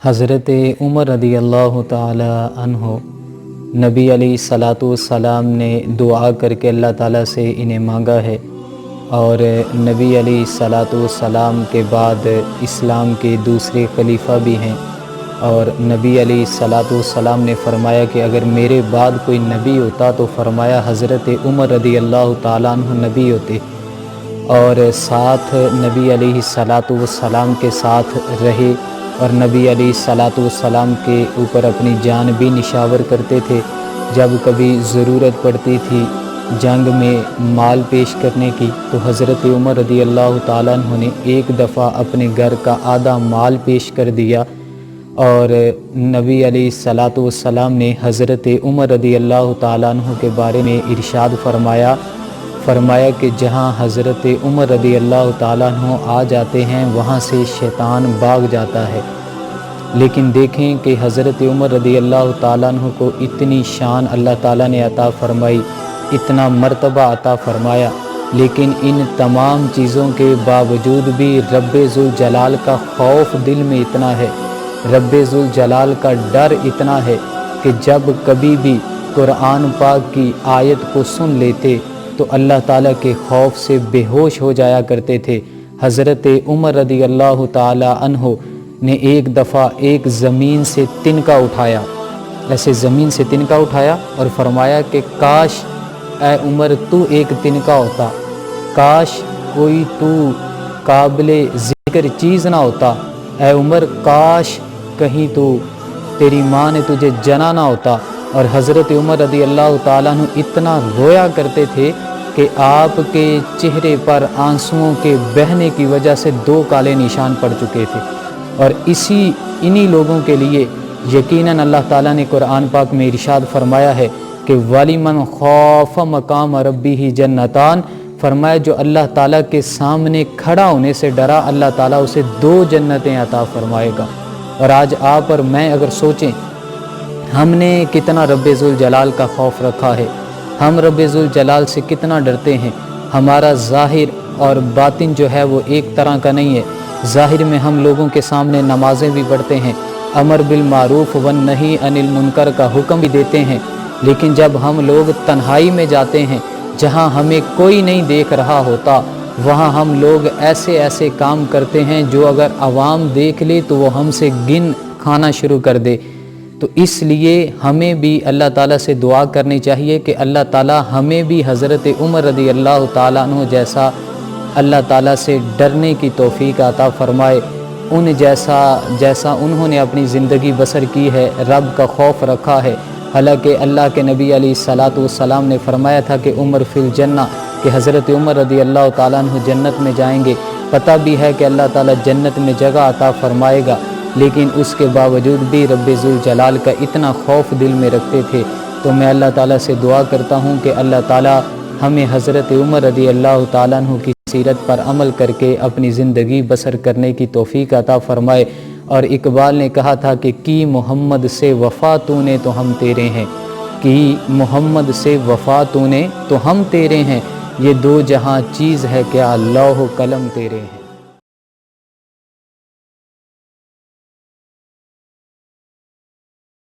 حضرت عمر رضی اللہ تعالی عنہ نبی علیہ الصلاۃ والسلام نے دعا کر کے اللہ تعالیٰ سے انہیں مانگا ہے، اور نبی علیہ الصلاۃ والسلام کے بعد اسلام کے دوسرے خلیفہ بھی ہیں، اور نبی علیہ الصلاۃ والسلام نے فرمایا کہ اگر میرے بعد کوئی نبی ہوتا تو فرمایا حضرت عمر رضی اللہ تعالیٰ عنہ نبی ہوتے، اور ساتھ نبی علیہ الصلاۃ والسلام کے ساتھ رہے، اور نبی علیہ الصلاۃ والسلام کے اوپر اپنی جان بھی نشاور کرتے تھے۔ جب کبھی ضرورت پڑتی تھی جنگ میں مال پیش کرنے کی تو حضرت عمر رضی اللہ تعالیٰ عنہ نے ایک دفعہ اپنے گھر کا آدھا مال پیش کر دیا، اور نبی علیہ الصلاۃ والسلام نے حضرت عمر رضی اللہ تعالیٰ عنہ کے بارے میں ارشاد فرمایا کہ جہاں حضرت عمر رضی اللہ تعالیٰ عنہ آ جاتے ہیں وہاں سے شیطان بھاگ جاتا ہے۔ لیکن دیکھیں کہ حضرت عمر رضی اللہ تعالیٰ عنہ کو اتنی شان اللہ تعالیٰ نے عطا فرمائی، اتنا مرتبہ عطا فرمایا، لیکن ان تمام چیزوں کے باوجود بھی رب ذوالجلال کا خوف دل میں اتنا ہے، رب ذوالجلال کا ڈر اتنا ہے کہ جب کبھی بھی قرآن پاک کی آیت کو سن لیتے تو اللہ تعالیٰ کے خوف سے بے ہوش ہو جایا کرتے تھے۔ حضرت عمر رضی اللہ تعالیٰ عنہ نے ایک دفعہ ایک زمین سے تنکا اٹھایا، ایسے زمین سے تنکا اٹھایا اور فرمایا کہ کاش اے عمر تو ایک تنکا ہوتا، کاش کوئی تو قابل ذکر چیز نہ ہوتا، اے عمر کاش کہیں تو تیری ماں نے تجھے جنا نہ ہوتا۔ اور حضرت عمر رضی اللہ تعالیٰ عنہ اتنا رویا کرتے تھے کہ آپ کے چہرے پر آنسوؤں کے بہنے کی وجہ سے 2 کالے نشان پڑ چکے تھے، اور انہی لوگوں کے لیے یقیناً اللہ تعالیٰ نے قرآن پاک میں ارشاد فرمایا ہے کہ وَلِمَنْ خَافَ مَقَامَ رَبِّهِ جَنَّتَانِ، فرمایا جو اللہ تعالیٰ کے سامنے کھڑا ہونے سے ڈرا اللہ تعالیٰ اسے 2 جنتیں عطا فرمائے گا۔ اور آج آپ اور میں اگر سوچیں ہم نے کتنا رب ذوالجلال کا خوف رکھا ہے، ہم رب ذوالجلال سے کتنا ڈرتے ہیں، ہمارا ظاہر اور باطن جو ہے وہ ایک طرح کا نہیں ہے۔ ظاہر میں ہم لوگوں کے سامنے نمازیں بھی پڑھتے ہیں، امر بالمعروف والنہی عن المنکر کا حکم بھی دیتے ہیں، لیکن جب ہم لوگ تنہائی میں جاتے ہیں جہاں ہمیں کوئی نہیں دیکھ رہا ہوتا، وہاں ہم لوگ ایسے کام کرتے ہیں جو اگر عوام دیکھ لے تو وہ ہم سے گن کھانا شروع کر دے۔ تو اس لیے ہمیں بھی اللہ تعالیٰ سے دعا کرنی چاہیے کہ اللہ تعالیٰ ہمیں بھی حضرت عمر رضی اللہ تعالیٰ عنہ جیسا اللہ تعالیٰ سے ڈرنے کی توفیق عطا فرمائے، ان جیسا انہوں نے اپنی زندگی بسر کی ہے، رب کا خوف رکھا ہے۔ حالانکہ اللہ کے نبی علیہ الصلاۃ والسلام نے فرمایا تھا کہ عمر فی الجنہ، کہ حضرت عمر رضی اللہ تعالیٰ عنہ جنت میں جائیں گے، پتہ بھی ہے کہ اللہ تعالیٰ جنت میں جگہ عطا فرمائے گا، لیکن اس کے باوجود بھی رب ذوالجلال کا اتنا خوف دل میں رکھتے تھے۔ تو میں اللہ تعالیٰ سے دعا کرتا ہوں کہ اللہ تعالیٰ ہمیں حضرت عمر رضی اللہ تعالیٰ عنہ کی سیرت پر عمل کر کے اپنی زندگی بسر کرنے کی توفیق عطا فرمائے۔ اور اقبال نے کہا تھا کہ کی محمد سے وفا تو نے تو ہم تیرے ہیں، کی محمد سے وفا تو نے تو ہم تیرے ہیں، یہ 2 جہاں چیز ہے کیا لوح و قلم تیرے ہیں۔